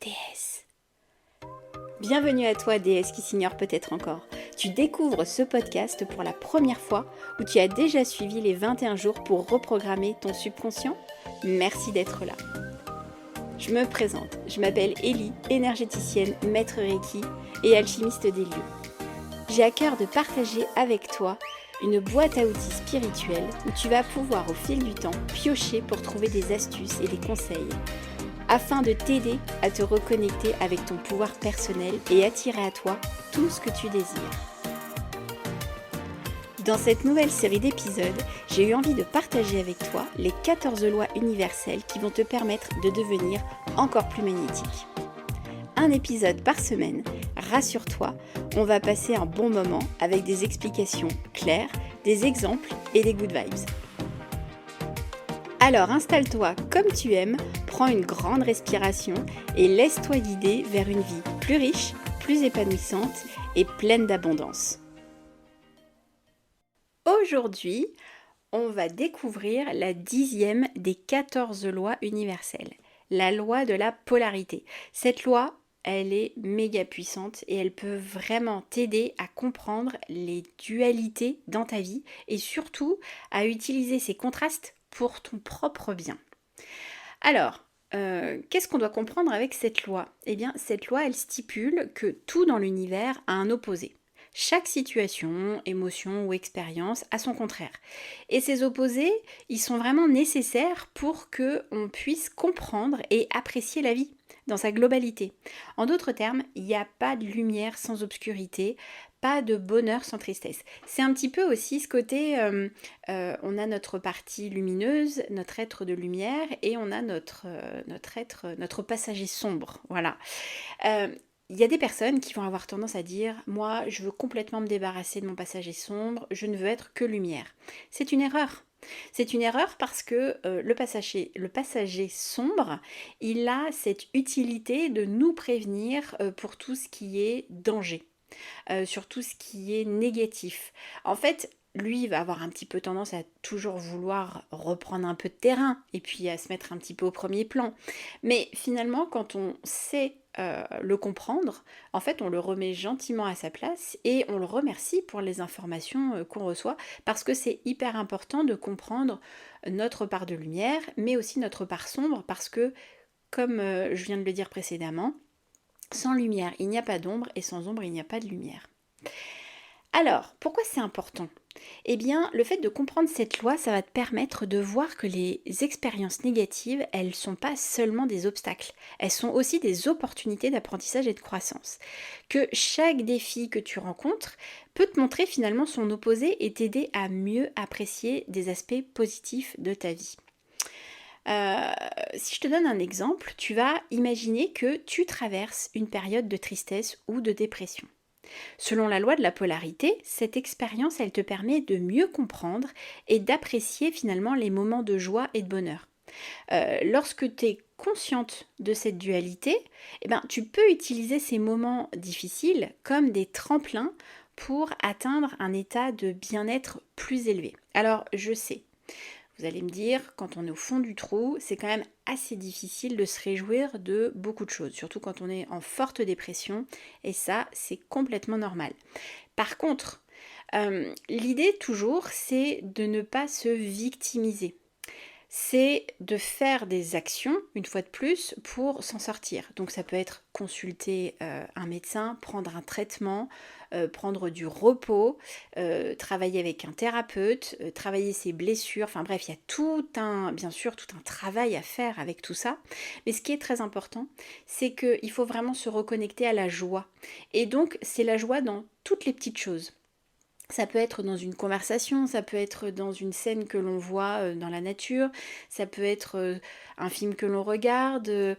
déesse. Bienvenue à toi, déesse qui s'ignore peut-être encore. Tu découvres ce podcast pour la première fois ou tu as déjà suivi les 21 jours pour reprogrammer ton subconscient? Merci d'être là. Je me présente, je m'appelle Ellie, énergéticienne, maître Reiki et alchimiste des lieux. J'ai à cœur de partager avec toi une boîte à outils spirituelle où tu vas pouvoir au fil du temps piocher pour trouver des astuces et des conseils afin de t'aider à te reconnecter avec ton pouvoir personnel et attirer à toi tout ce que tu désires. Dans cette nouvelle série d'épisodes, j'ai eu envie de partager avec toi les 14 lois universelles qui vont te permettre de devenir encore plus magnétique. Un épisode par semaine, rassure-toi, on va passer un bon moment avec des explications claires, des exemples et des good vibes. Alors installe-toi comme tu aimes, prends une grande respiration et laisse-toi guider vers une vie plus riche, plus épanouissante et pleine d'abondance. Aujourd'hui, on va découvrir la 10e des 14 lois universelles, la loi de la polarité. Cette loi, elle est méga puissante et elle peut vraiment t'aider à comprendre les dualités dans ta vie et surtout à utiliser ces contrastes pour ton propre bien. Alors, qu'est-ce qu'on doit comprendre avec cette loi? Eh bien, cette loi, elle stipule que tout dans l'univers a un opposé. Chaque situation, émotion ou expérience a son contraire. Et ces opposés, ils sont vraiment nécessaires pour qu'on puisse comprendre et apprécier la vie dans sa globalité. En d'autres termes, il n'y a pas de lumière sans obscurité, pas de bonheur sans tristesse. C'est un petit peu aussi ce côté, on a notre partie lumineuse, notre être de lumière, et on a notre passager sombre. Voilà. Il y a des personnes qui vont avoir tendance à dire « Moi, je veux complètement me débarrasser de mon passager sombre, je ne veux être que lumière ». C'est une erreur. C'est une erreur parce que le passager sombre, il a cette utilité de nous prévenir pour tout ce qui est danger, sur tout ce qui est négatif. En fait, lui, il va avoir un petit peu tendance à toujours vouloir reprendre un peu de terrain et puis à se mettre un petit peu au premier plan. Mais finalement, quand on sait le comprendre, en fait, on le remet gentiment à sa place et on le remercie pour les informations qu'on reçoit parce que c'est hyper important de comprendre notre part de lumière, mais aussi notre part sombre parce que, comme je viens de le dire précédemment, sans lumière, il n'y a pas d'ombre et sans ombre, il n'y a pas de lumière. Alors, pourquoi c'est important ? Eh bien, le fait de comprendre cette loi, ça va te permettre de voir que les expériences négatives, elles ne sont pas seulement des obstacles, elles sont aussi des opportunités d'apprentissage et de croissance. Que chaque défi que tu rencontres peut te montrer finalement son opposé et t'aider à mieux apprécier des aspects positifs de ta vie. Si je te donne un exemple, tu vas imaginer que tu traverses une période de tristesse ou de dépression. Selon la loi de la polarité, cette expérience, elle te permet de mieux comprendre et d'apprécier finalement les moments de joie et de bonheur. Lorsque tu es consciente de cette dualité, eh ben, tu peux utiliser ces moments difficiles comme des tremplins pour atteindre un état de bien-être plus élevé. Alors, je sais, vous allez me dire, quand on est au fond du trou, c'est quand même assez difficile de se réjouir de beaucoup de choses, surtout quand on est en forte dépression, et ça, c'est complètement normal. Par contre, l'idée toujours, c'est de ne pas se victimiser. C'est de faire des actions, une fois de plus, pour s'en sortir. Donc ça peut être consulter un médecin, prendre un traitement, prendre du repos, travailler avec un thérapeute, travailler ses blessures, enfin bref, il y a bien sûr, tout un travail à faire avec tout ça. Mais ce qui est très important, c'est qu'il faut vraiment se reconnecter à la joie. Et donc, c'est la joie dans toutes les petites choses. Ça peut être dans une conversation, ça peut être dans une scène que l'on voit dans la nature, ça peut être un film que l'on regarde,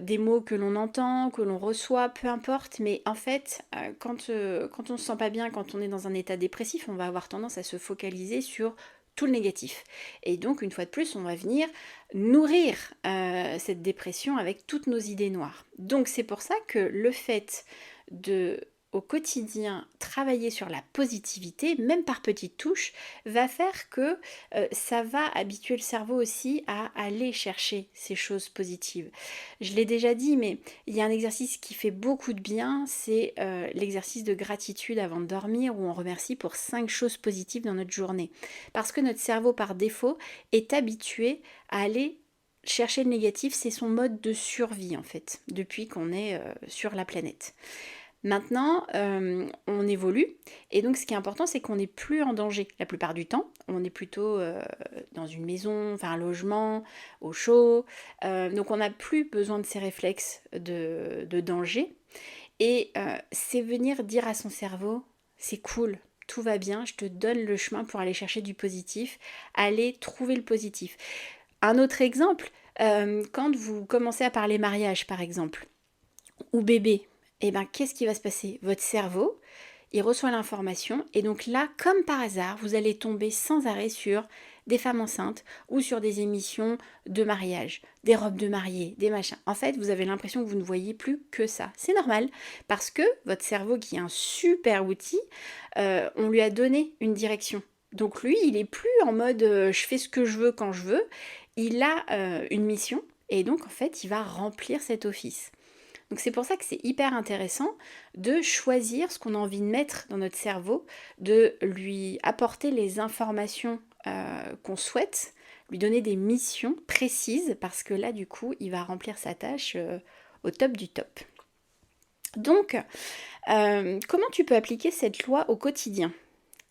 des mots que l'on entend, que l'on reçoit, peu importe. Mais en fait, quand on se sent pas bien, quand on est dans un état dépressif, on va avoir tendance à se focaliser sur tout le négatif. Et donc, une fois de plus, on va venir nourrir cette dépression avec toutes nos idées noires. Donc, c'est pour ça que le fait de au quotidien, travailler sur la positivité, même par petites touches, va faire que ça va habituer le cerveau aussi à aller chercher ces choses positives. Je l'ai déjà dit, mais il y a un exercice qui fait beaucoup de bien, c'est l'exercice de gratitude avant de dormir, où on remercie pour 5 choses positives dans notre journée. Parce que notre cerveau, par défaut, est habitué à aller chercher le négatif, c'est son mode de survie en fait, depuis qu'on est sur la planète. Maintenant, on évolue et donc ce qui est important, c'est qu'on n'est plus en danger la plupart du temps. On est plutôt dans une maison, enfin un logement, au chaud. Donc on n'a plus besoin de ces réflexes de danger. Et c'est venir dire à son cerveau, c'est cool, tout va bien, je te donne le chemin pour aller chercher du positif, aller trouver le positif. Un autre exemple, quand vous commencez à parler mariage par exemple, ou bébé, et bien qu'est-ce qui va se passer? Votre cerveau, il reçoit l'information et donc là, comme par hasard, vous allez tomber sans arrêt sur des femmes enceintes ou sur des émissions de mariage, des robes de mariée, des machins. En fait, vous avez l'impression que vous ne voyez plus que ça. C'est normal parce que votre cerveau, qui est un super outil, on lui a donné une direction. Donc lui, il est plus en mode je fais ce que je veux quand je veux. Il a une mission et donc en fait, il va remplir cet office. Donc c'est pour ça que c'est hyper intéressant de choisir ce qu'on a envie de mettre dans notre cerveau, de lui apporter les informations qu'on souhaite, lui donner des missions précises, parce que là du coup il va remplir sa tâche au top du top. Donc comment tu peux appliquer cette loi au quotidien?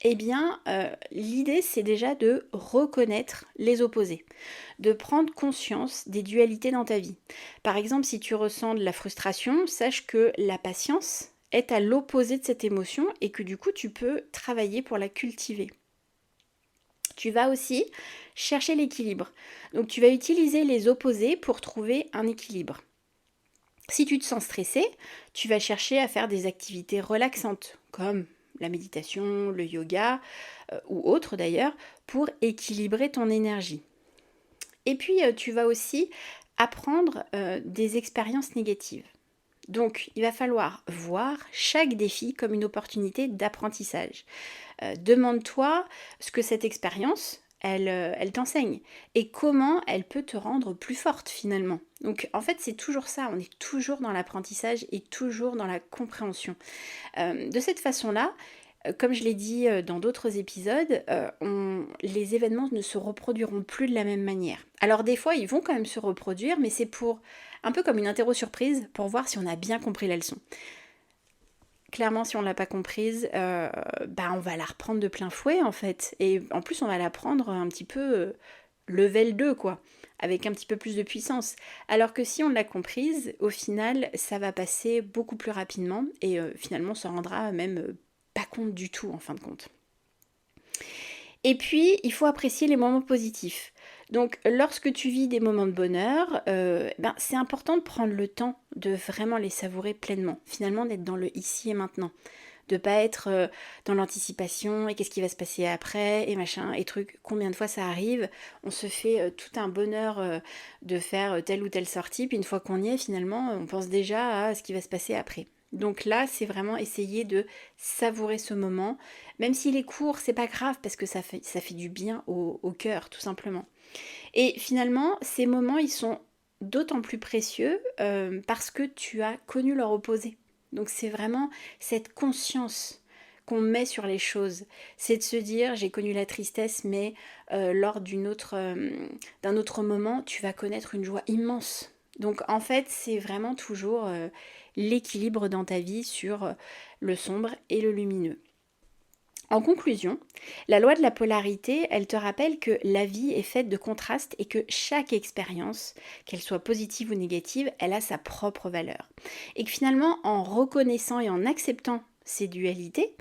Eh bien, l'idée, c'est déjà de reconnaître les opposés, de prendre conscience des dualités dans ta vie. Par exemple, si tu ressens de la frustration, sache que la patience est à l'opposé de cette émotion et que du coup, tu peux travailler pour la cultiver. Tu vas aussi chercher l'équilibre. Donc, tu vas utiliser les opposés pour trouver un équilibre. Si tu te sens stressé, tu vas chercher à faire des activités relaxantes, comme la méditation, le yoga ou autre d'ailleurs, pour équilibrer ton énergie. Et puis, tu vas aussi apprendre des expériences négatives. Donc, il va falloir voir chaque défi comme une opportunité d'apprentissage. Demande-toi ce que cette expérience, elle t'enseigne et comment elle peut te rendre plus forte finalement. Donc en fait c'est toujours ça, on est toujours dans l'apprentissage et toujours dans la compréhension. De cette façon-là, comme je l'ai dit dans d'autres épisodes, les événements ne se reproduiront plus de la même manière. Alors des fois ils vont quand même se reproduire, mais c'est pour un peu comme une interro surprise pour voir si on a bien compris la leçon. Clairement, si on ne l'a pas comprise, on va la reprendre de plein fouet en fait. Et en plus, on va la prendre un petit peu level 2, quoi, avec un petit peu plus de puissance. Alors que si on l'a comprise, au final, ça va passer beaucoup plus rapidement et finalement, on s'en rendra même pas compte du tout en fin de compte. Et puis, il faut apprécier les moments positifs. Donc, lorsque tu vis des moments de bonheur, c'est important de prendre le temps de vraiment les savourer pleinement. Finalement, d'être dans le ici et maintenant. De pas être dans l'anticipation et qu'est-ce qui va se passer après et machin et truc. Combien de fois ça arrive? On se fait tout un bonheur de faire telle ou telle sortie, puis une fois qu'on y est, finalement, on pense déjà à ce qui va se passer après. Donc là, c'est vraiment essayer de savourer ce moment. Même s'il est court, c'est pas grave parce que ça fait du bien au cœur, tout simplement. Et finalement, ces moments, ils sont d'autant plus précieux parce que tu as connu leur opposé. Donc c'est vraiment cette conscience qu'on met sur les choses. C'est de se dire, j'ai connu la tristesse, mais lors d'un autre moment, tu vas connaître une joie immense. Donc en fait, c'est vraiment toujours l'équilibre dans ta vie sur le sombre et le lumineux. En conclusion, la loi de la polarité, elle te rappelle que la vie est faite de contrastes et que chaque expérience, qu'elle soit positive ou négative, elle a sa propre valeur. Et que finalement, en reconnaissant et en acceptant ces dualités,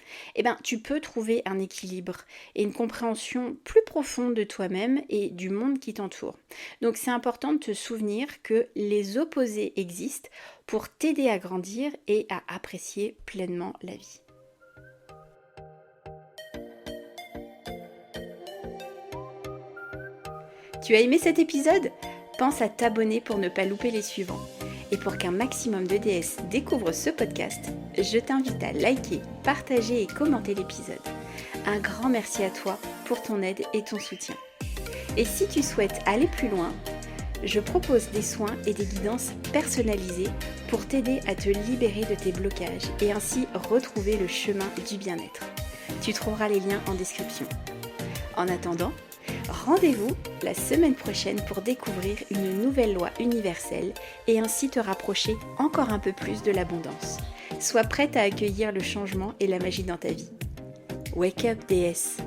tu peux trouver un équilibre et une compréhension plus profonde de toi-même et du monde qui t'entoure. Donc c'est important de te souvenir que les opposés existent pour t'aider à grandir et à apprécier pleinement la vie. Tu as aimé cet épisode? Pense à t'abonner pour ne pas louper les suivants. Et pour qu'un maximum de déesses découvrent ce podcast, je t'invite à liker, partager et commenter l'épisode. Un grand merci à toi pour ton aide et ton soutien. Et si tu souhaites aller plus loin, je propose des soins et des guidances personnalisées pour t'aider à te libérer de tes blocages et ainsi retrouver le chemin du bien-être. Tu trouveras les liens en description. En attendant, rendez-vous la semaine prochaine pour découvrir une nouvelle loi universelle et ainsi te rapprocher encore un peu plus de l'abondance. Sois prête à accueillir le changement et la magie dans ta vie. Wake up, déesse!